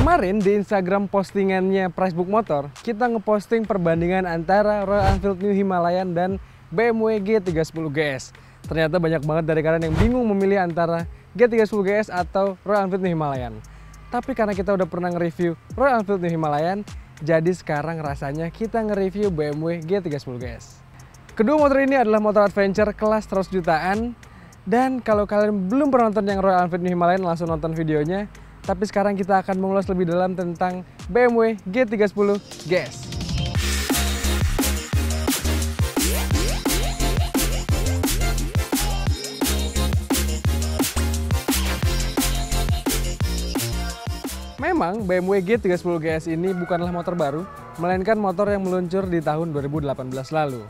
Kemarin di Instagram postingannya Pricebook Motor, kita ngeposting perbandingan antara Royal Enfield New Himalayan dan BMW G310 GS. Ternyata banyak banget dari kalian yang bingung memilih antara G310 GS atau Royal Enfield New Himalayan. Tapi karena kita udah pernah nge-review Royal Enfield New Himalayan, jadi sekarang rasanya kita nge-review BMW G310 GS. Kedua motor ini adalah motor adventure kelas 100 jutaan. Dan kalau kalian belum pernah nonton yang Royal Enfield New Himalayan, langsung nonton videonya. Tapi sekarang kita akan mengulas lebih dalam tentang BMW G310 GS. Memang BMW G310 GS ini bukanlah motor baru, melainkan motor yang meluncur di tahun 2018 lalu.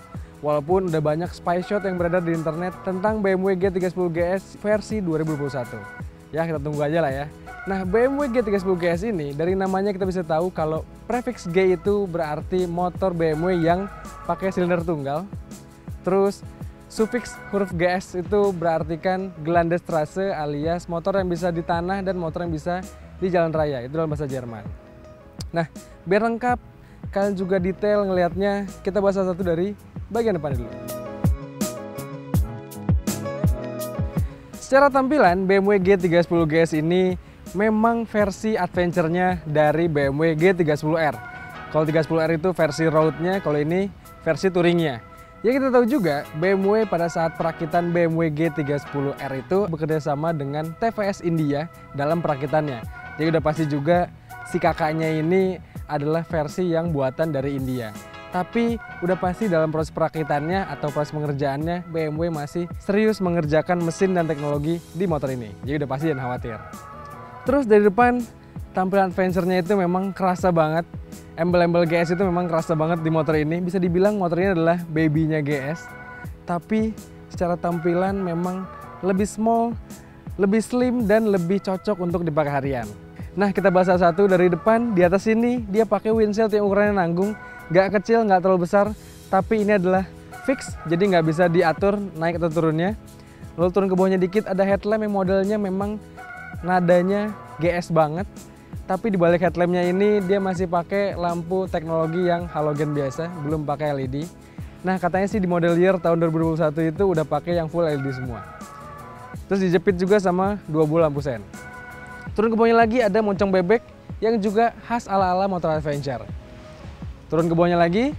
Walaupun udah banyak spy shot yang beredar di internet tentang BMW G310 GS versi 2021. Ya, kita tunggu aja lah ya. Nah, BMW G310 GS ini dari namanya kita bisa tahu kalau prefix G itu berarti motor BMW yang pakai silinder tunggal. Terus sufiks huruf GS itu berartikan Gelandesstraße alias motor yang bisa di tanah dan motor yang bisa di jalan raya. Itu dalam bahasa Jerman. Nah, biar lengkap, kalian juga detail ngelihatnya, kita bahas satu dari bagian depan dulu. Secara tampilan, BMW G310 GS ini memang versi adventure-nya dari BMW G310R. Kalau 310R itu versi road-nya, kalau ini versi touring-nya. Ya, kita tahu juga BMW pada saat perakitan BMW G310R itu bekerja sama dengan TVS India dalam perakitannya. Jadi udah pasti juga si kakaknya ini adalah versi yang buatan dari India. Tapi udah pasti dalam proses perakitannya atau proses pengerjaannya BMW masih serius mengerjakan mesin dan teknologi di motor ini. Jadi udah pasti jangan khawatir. Terus dari depan, tampilan adventure-nya itu memang kerasa banget. Embel-embel GS itu memang kerasa banget di motor ini. Bisa dibilang motor ini adalah baby-nya GS. Tapi secara tampilan memang lebih small, lebih slim, dan lebih cocok untuk dipakai harian. Nah, kita bahas satu-satu dari depan. Di atas ini dia pakai windshield yang ukurannya nanggung. Nggak kecil, nggak terlalu besar. Tapi ini adalah fix, jadi nggak bisa diatur naik atau turunnya. Lalu turun ke bawahnya dikit, ada headlamp yang modelnya memang nadanya GS banget, tapi di balik headlampnya ini dia masih pakai lampu teknologi yang halogen biasa, belum pakai LED. Nah, katanya sih di model year tahun 2021 itu udah pakai yang full LED semua. Terus dijepit juga sama 2 buah lampu sen. Turun ke bawahnya lagi ada moncong bebek yang juga khas ala-ala motor adventure. Turun ke bawahnya lagi,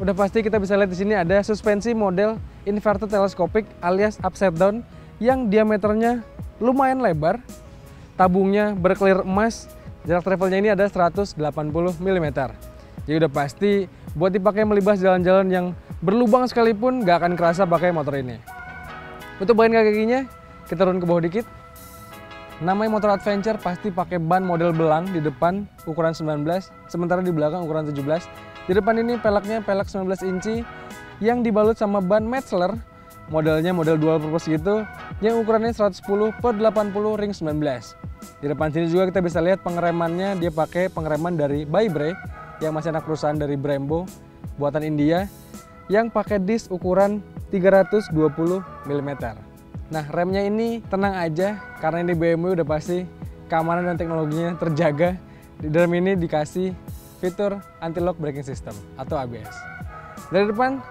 udah pasti kita bisa lihat di sini ada suspensi model inverted telescopic alias upside down yang diameternya lumayan lebar. Tabungnya berclear emas, jarak travelnya ini ada 180 mm. Jadi udah pasti buat dipakai melibas jalan-jalan yang berlubang sekalipun gak akan kerasa pakai motor ini. Untuk bagian kakinya, kita turun ke bawah dikit. Namanya motor adventure pasti pakai ban model belang di depan ukuran 19, sementara di belakang ukuran 17. Di depan ini peleknya pelek 19 inci yang dibalut sama ban Metzler. Modelnya model dual purpose gitu, yang ukurannya 110/80 ring 19. Di depan sini juga kita bisa lihat pengeremannya, dia pakai pengereman dari Bybre yang masih anak perusahaan dari Brembo buatan India yang pakai disk ukuran 320 mm. Nah, remnya ini tenang aja karena ini BMW udah pasti keamanan dan teknologinya terjaga. Di dalam ini dikasih fitur anti-lock braking system atau ABS. Dari depan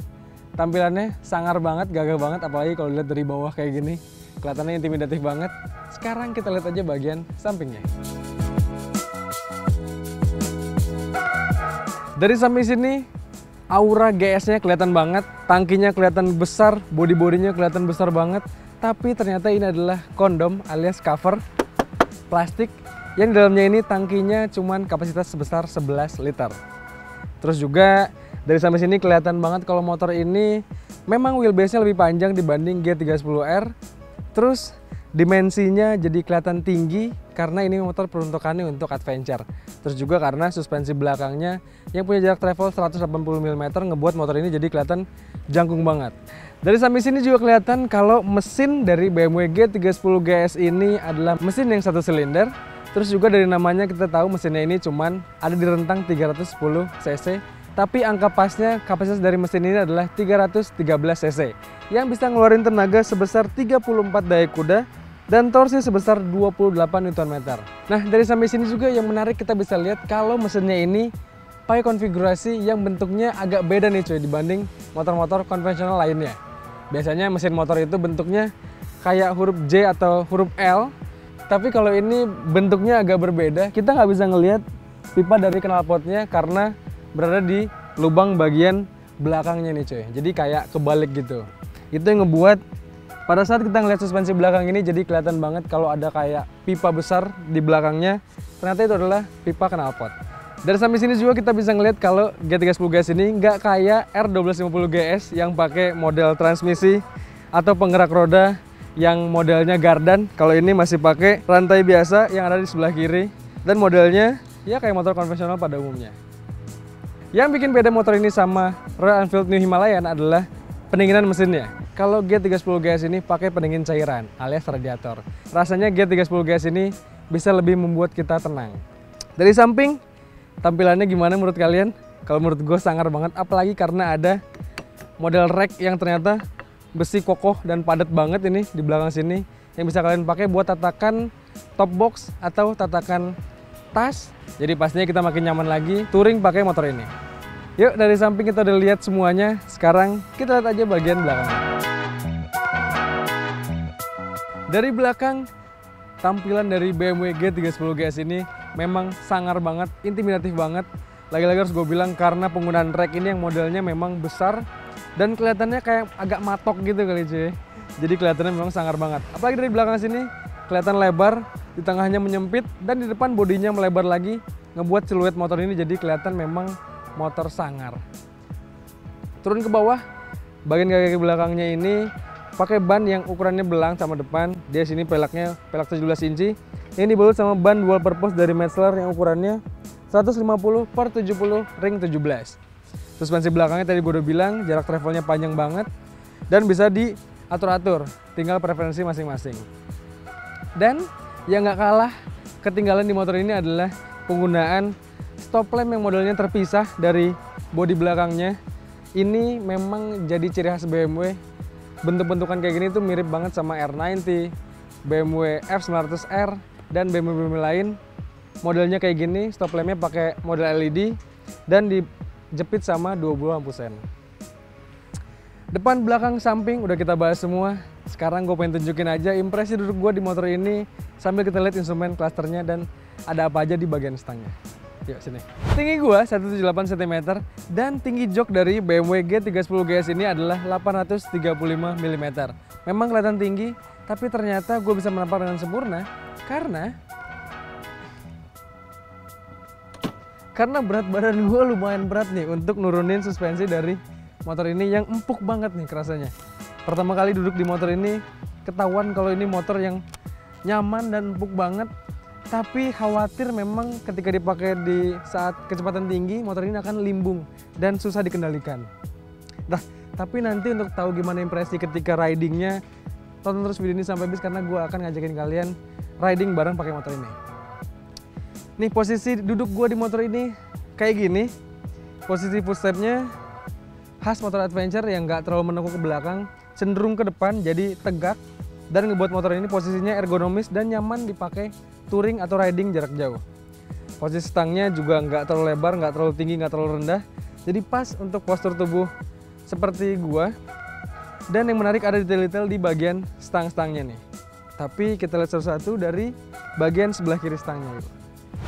tampilannya sangar banget, gagah banget, apalagi kalau dilihat dari bawah kayak gini. Kelihatannya intimidatif banget. Sekarang kita lihat aja bagian sampingnya. Dari samping sini, aura GS-nya kelihatan banget, tangkinya kelihatan besar, body-bodinya kelihatan besar banget. Tapi ternyata ini adalah kondom alias cover plastik yang di dalamnya ini tangkinya cuman kapasitas sebesar 11 liter. Terus juga dari samping sini kelihatan banget kalau motor ini memang wheelbase-nya lebih panjang dibanding G310R. Terus dimensinya jadi kelihatan tinggi karena ini motor peruntukannya untuk adventure. Terus juga karena suspensi belakangnya yang punya jarak travel 180 mm ngebuat motor ini jadi kelihatan jangkung banget. Dari samping sini juga kelihatan kalau mesin dari BMW G310 GS ini adalah mesin yang satu silinder. Terus juga dari namanya kita tahu mesinnya ini cuman ada di rentang 310 cc. Tapi angka pasnya kapasitas dari mesin ini adalah 313 cc yang bisa ngeluarin tenaga sebesar 34 daya kuda dan torsinya sebesar 28 Nm. Nah, dari sampai sini juga yang menarik kita bisa lihat kalau mesinnya ini pakai konfigurasi yang bentuknya agak beda nih cuy dibanding motor-motor konvensional lainnya. Biasanya mesin motor itu bentuknya kayak huruf J atau huruf L, tapi kalau ini bentuknya agak berbeda. Kita nggak bisa ngelihat pipa dari knalpotnya karena berada di lubang bagian belakangnya nih cuy. Jadi kayak kebalik gitu. Itu yang ngebuat pada saat kita ngeliat suspensi belakang ini jadi kelihatan banget kalau ada kayak pipa besar di belakangnya. Ternyata itu adalah pipa knalpot. Dari sampai sini juga kita bisa ngeliat kalau G310 GS ini nggak kayak R1250 GS yang pakai model transmisi atau penggerak roda yang modelnya gardan. Kalau ini masih pakai rantai biasa yang ada di sebelah kiri dan modelnya ya kayak motor konvensional pada umumnya. Yang bikin beda motor ini sama Royal Enfield New Himalayan adalah pendinginan mesinnya. Kalau G310 GS ini pakai pendingin cairan alias radiator. Rasanya G310 GS ini bisa lebih membuat kita tenang. Dari samping, tampilannya gimana menurut kalian? Kalau menurut gue sangar banget, apalagi karena ada model rack yang ternyata besi kokoh dan padat banget ini di belakang sini. Yang bisa kalian pakai buat tatakan top box atau tatakan tas. Jadi pastinya kita makin nyaman lagi touring pakai motor ini. Yuk, dari samping kita udah lihat semuanya. Sekarang kita lihat aja bagian belakangnya. Dari belakang, tampilan dari BMW G310 GS ini memang sangar banget, intimidatif banget. Lagi-lagi harus gue bilang karena penggunaan rack ini yang modelnya memang besar dan kelihatannya kayak agak matok gitu kali cuy. Jadi kelihatannya memang sangar banget. Apalagi dari belakang sini kelihatan lebar, di tengahnya menyempit dan di depan bodinya melebar lagi, ngebuat siluet motor ini jadi kelihatan memang motor sangar. Turun ke bawah, bagian kaki belakangnya ini pakai ban yang ukurannya belang sama depan. Dia sini peleknya pelek 17 inci. Ini dibalut sama ban dual purpose dari Metsler yang ukurannya 150/70 ring 17. Suspensi belakangnya tadi gue udah bilang jarak travelnya panjang banget dan bisa diatur-atur, tinggal preferensi masing-masing. Dan yang nggak kalah ketinggalan di motor ini adalah penggunaan stop lamp yang modelnya terpisah dari bodi belakangnya. Ini memang jadi ciri khas BMW. Bentuk-bentukan kayak gini tuh mirip banget sama R90, BMW F900R, dan BMW lain. Modelnya kayak gini, stop lampnya pakai model LED dan dijepit sama 2 buah lampu sen. Depan, belakang, samping udah kita bahas semua. Sekarang gue pengen tunjukin aja impresi duduk gue di motor ini sambil kita lihat instrumen klasternya dan ada apa aja di bagian stangnya. Yuk sini. Tinggi gua 178 cm dan tinggi jok dari BMW G310 GS ini adalah 835 mm. Memang kelihatan tinggi, tapi ternyata gue bisa menampar dengan sempurna karena berat badan gue lumayan berat nih untuk nurunin suspensi dari motor ini yang empuk banget nih kerasanya. Pertama kali duduk di motor ini ketahuan kalau ini motor yang nyaman dan empuk banget. Tapi khawatir memang ketika dipakai di saat kecepatan tinggi, motor ini akan limbung dan susah dikendalikan. Nah, tapi nanti untuk tahu gimana impresi ketika ridingnya, tonton terus video ini sampai habis karena gue akan ngajakin kalian riding bareng pakai motor ini. Nih posisi duduk gue di motor ini kayak gini. Posisi footstepnya khas motor adventure yang nggak terlalu menekuk ke belakang, cenderung ke depan jadi tegak. Dan ngebuat motor ini posisinya ergonomis dan nyaman dipakai touring atau riding jarak jauh. Posisi stangnya juga nggak terlalu lebar, nggak terlalu tinggi, nggak terlalu rendah. Jadi pas untuk postur tubuh seperti gua. Dan yang menarik ada detail-detail di bagian stang-stangnya nih. Tapi kita lihat satu-satu dari bagian sebelah kiri stangnya.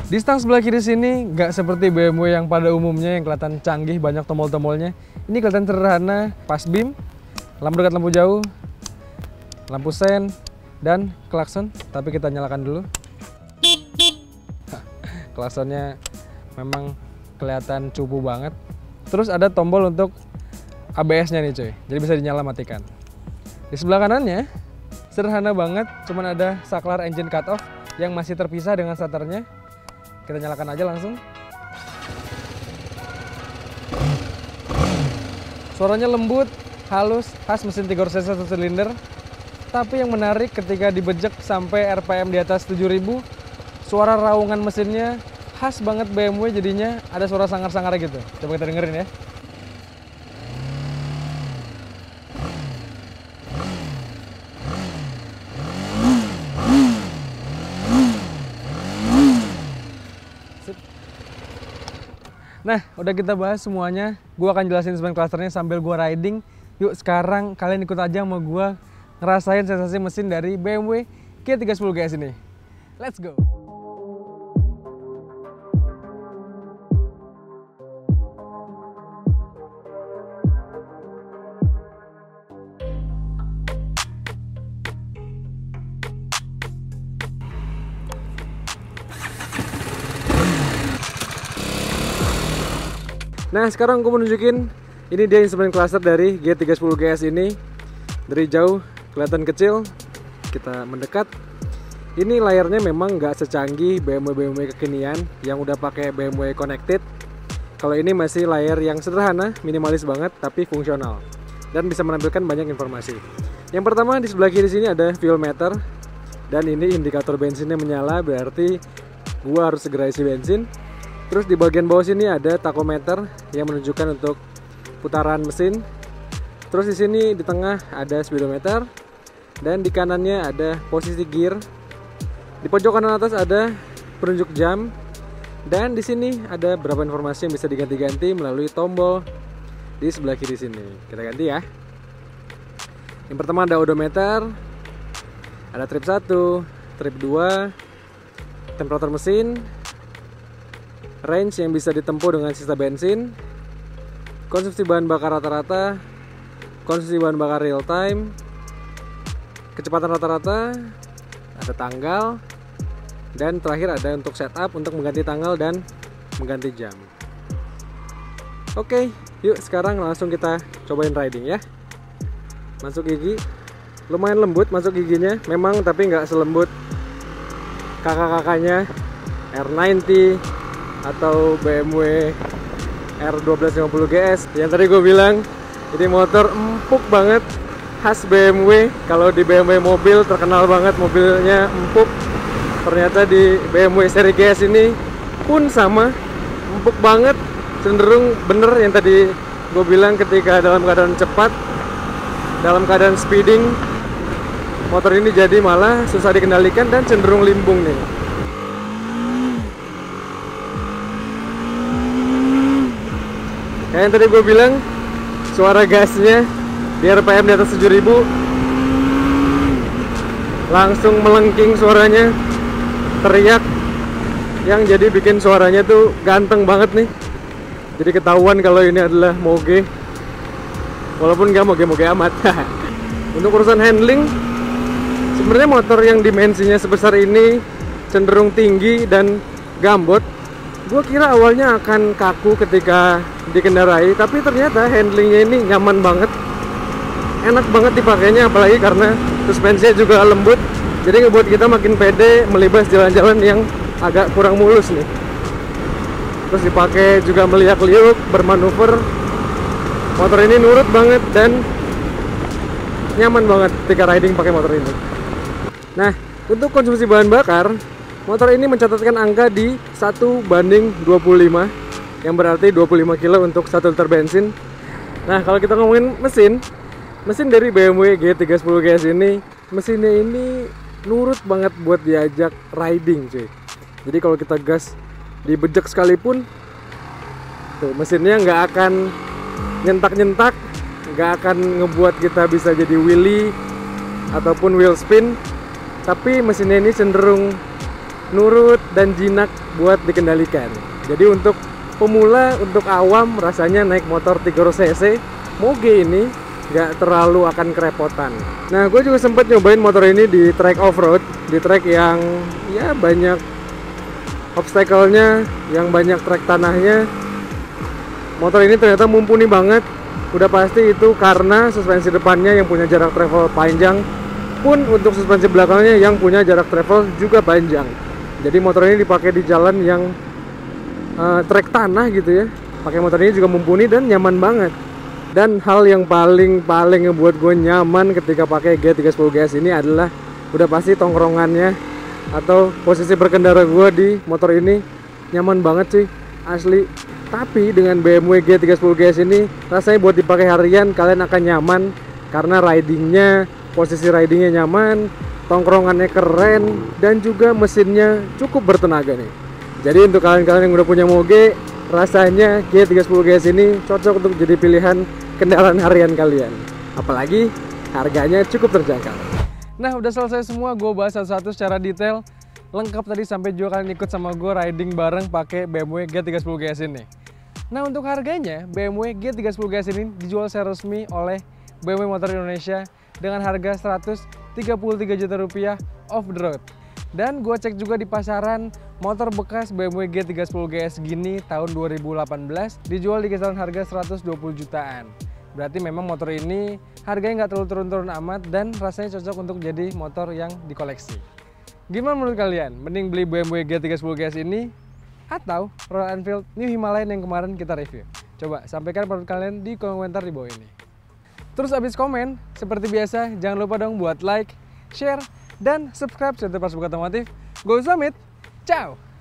Di stang sebelah kiri sini nggak seperti BMW yang pada umumnya yang kelihatan canggih, banyak tombol-tombolnya. Ini kelihatan sederhana, pas beam, lampu dekat, lampu jauh, lampu sen, dan klakson. Tapi kita nyalakan dulu. Klaksonnya memang kelihatan cupu banget. Terus ada tombol untuk ABS-nya nih cuy, jadi bisa dinyala matikan. Di sebelah kanannya sederhana banget, cuman ada saklar engine cut off yang masih terpisah dengan starternya. Kita nyalakan aja langsung. Suaranya lembut, halus, khas mesin 300 cc 1 silinder. Tapi yang menarik ketika dibejek sampai RPM di atas 7000, suara raungan mesinnya khas banget BMW, jadinya ada suara sangar-sangar gitu. Coba kita dengerin ya. Nah, udah kita bahas semuanya. Gue akan jelasin semen clusternya sambil gue riding. Yuk sekarang kalian ikut aja sama gue ngerasain sensasi mesin dari BMW G310 GS ini. Let's go! Nah, sekarang gue mau nunjukin ini dia instrumen cluster dari G310 GS ini. Dari jauh kelihatan kecil, kita mendekat. Ini layarnya memang nggak secanggih BMW kekinian yang udah pakai BMW Connected. Kalau ini masih layar yang sederhana, minimalis banget, tapi fungsional dan bisa menampilkan banyak informasi. Yang pertama di sebelah kiri sini ada fuel meter, dan ini indikator bensinnya menyala, berarti gua harus segera isi bensin. Terus di bagian bawah sini ada tachometer yang menunjukkan untuk putaran mesin. Terus di sini di tengah ada speedometer dan di kanannya ada posisi gear. Di pojok kanan atas ada penunjuk jam dan di sini ada beberapa informasi yang bisa diganti-ganti melalui tombol di sebelah kiri sini. Kita ganti ya. Yang pertama ada odometer, ada trip 1, trip 2, temperatur mesin, range yang bisa ditempuh dengan sisa bensin, konsumsi bahan bakar rata-rata, konsumsi bahan bakar real time, kecepatan rata-rata, ada tanggal, dan terakhir ada untuk setup untuk mengganti tanggal dan mengganti jam. Oke, yuk sekarang langsung kita cobain riding ya. Masuk gigi, lumayan lembut masuk giginya, memang tapi nggak selembut kakak-kakaknya R90 atau BMW R1250 GS yang tadi gue bilang. Ini motor empuk banget, khas BMW. Kalau di BMW mobil terkenal banget mobilnya empuk, ternyata di BMW seri GS ini pun sama, empuk banget. Cenderung bener yang tadi gue bilang, ketika dalam keadaan cepat, dalam keadaan speeding, motor ini jadi malah susah dikendalikan dan cenderung limbung nih. Kayak yang tadi gue bilang, suara gasnya di RPM di atas 7000 langsung melengking suaranya, teriak, yang jadi bikin suaranya tuh ganteng banget nih. Jadi ketahuan kalau ini adalah moge, walaupun nggak moge-moge amat. Untuk urusan handling, sebenarnya motor yang dimensinya sebesar ini cenderung tinggi dan gambot. Gue kira awalnya akan kaku ketika dikendarai, tapi ternyata handlingnya ini nyaman banget, enak banget dipakainya, apalagi karena suspensinya juga lembut, jadi ngebuat kita makin pede melibas jalan-jalan yang agak kurang mulus nih. Terus dipakai juga meliak-liuk, bermanuver, motor ini nurut banget dan nyaman banget ketika riding pakai motor ini. Nah, untuk konsumsi bahan bakar, motor ini mencatatkan angka di 1:25, yang berarti 25 kilo untuk 1 liter bensin. Nah, kalau kita ngomongin mesin dari BMW G310 GS ini, mesinnya ini nurut banget buat diajak riding cuy. Jadi kalau kita gas dibejek sekalipun, tuh mesinnya nggak akan nyentak-nyentak, nggak akan ngebuat kita bisa jadi wheelie ataupun wheel spin. Tapi mesinnya ini cenderung nurut dan jinak buat dikendalikan. Jadi untuk pemula, untuk awam, rasanya naik motor 300 cc moge ini nggak terlalu akan kerepotan. Nah, gue juga sempat nyobain motor ini di track off-road, di track yang ya banyak obstacle-nya, yang banyak trek tanahnya. Motor ini ternyata mumpuni banget. Udah pasti itu karena suspensi depannya yang punya jarak travel panjang, pun untuk suspensi belakangnya yang punya jarak travel juga panjang. Jadi motor ini dipakai di jalan yang trek tanah gitu ya. Pakai motor ini juga mumpuni dan nyaman banget. Dan hal yang paling ngebuat gue nyaman ketika pakai G310 GS ini adalah udah pasti tongkrongannya atau posisi berkendara gue di motor ini nyaman banget sih, asli. Tapi dengan BMW G310 GS ini rasanya buat dipakai harian kalian akan nyaman, karena ridingnya, posisi ridingnya nyaman, tongkrongannya keren, dan juga mesinnya cukup bertenaga nih. Jadi untuk kalian-kalian yang udah punya moge, rasanya G310 GS ini cocok untuk jadi pilihan kendaraan harian kalian. Apalagi harganya cukup terjangkau. Nah, udah selesai semua, gue bahas satu-satu secara detail. Lengkap tadi sampai juga kalian ikut sama gue riding bareng pakai BMW G310 GS ini. Nah, untuk harganya BMW G310 GS ini dijual secara resmi oleh BMW Motor Indonesia dengan harga 133 juta rupiah off the road. Dan gue cek juga di pasaran, motor bekas BMW G310 GS gini tahun 2018 dijual di kisaran harga 120 jutaan. Berarti memang motor ini harganya nggak terlalu turun-turun amat dan rasanya cocok untuk jadi motor yang dikoleksi. Gimana menurut kalian? Mending beli BMW G310 GS ini atau Royal Enfield New Himalayan yang kemarin kita review? Coba sampaikan pendapat kalian di kolom komentar di bawah ini. Terus abis komen, seperti biasa jangan lupa dong buat like, share, dan subscribe channel Persuka Otomotif. Gue Samit, ciao!